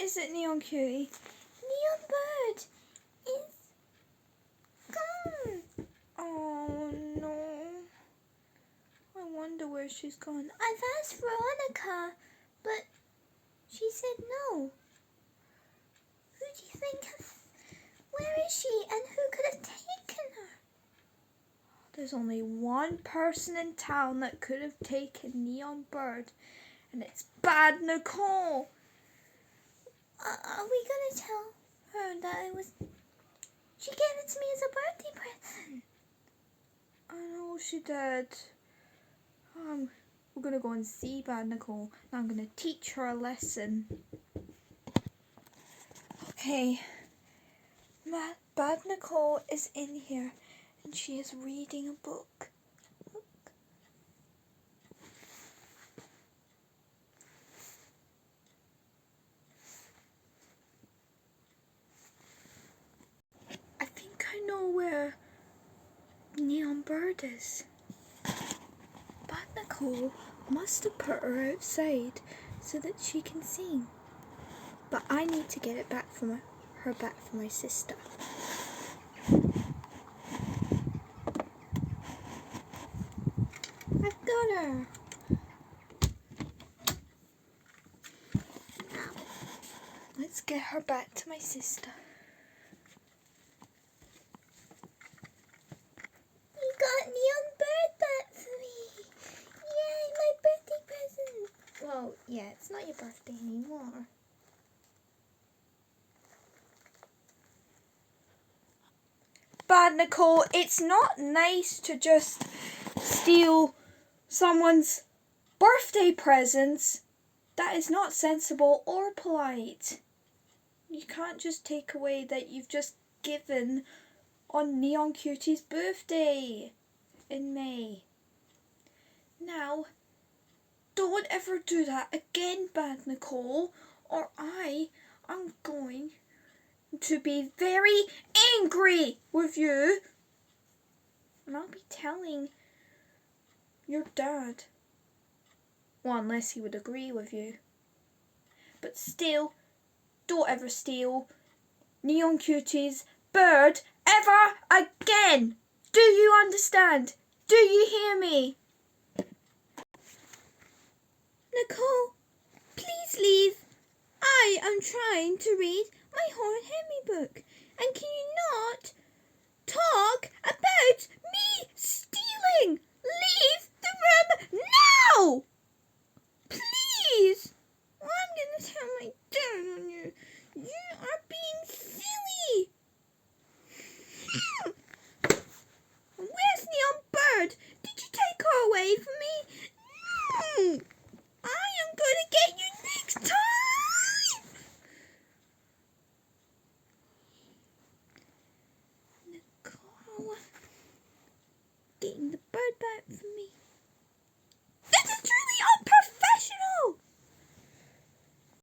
is it, Neon Cutie? Neon Bird is gone. Oh no. I wonder where she's gone. I've asked Veronica, but she said no. Who do you think? Where is she, and who could have taken her? There's only one person in town that could have taken Neon Bird, and it's Bad Nicole. Are we gonna tell her that it was... She gave it to me as a birthday present. I know she did. We're gonna go and see Bad Nicole. Now I'm gonna teach her a lesson. Okay. Bad Nicole is in here, and she is reading a book. Look. I think I know where Neon Bird is. Bad Nicole must have put her outside so that she can sing. But I need to get it back from her back for my sister. I've got her. Now, let's get her back to my sister. You got Neon Bird back for me. Yay, my birthday present. Well, yeah, it's not your birthday anymore. Bad Nicole, it's not nice to just steal someone's birthday presents. That is not sensible or polite. You can't just take away that you've just given on Neon Cutie's birthday in May. Now, don't ever do that again, Bad Nicole, or I am going to be very angry with you, and I'll be telling your dad. Well, unless he would agree with you. But still, don't ever steal Neon Cutie's bird ever again. Do you understand? Do you hear me? Nicole, please leave. I am trying to read my Horn Henry book, and can you not talk about me stealing? Leave the room now!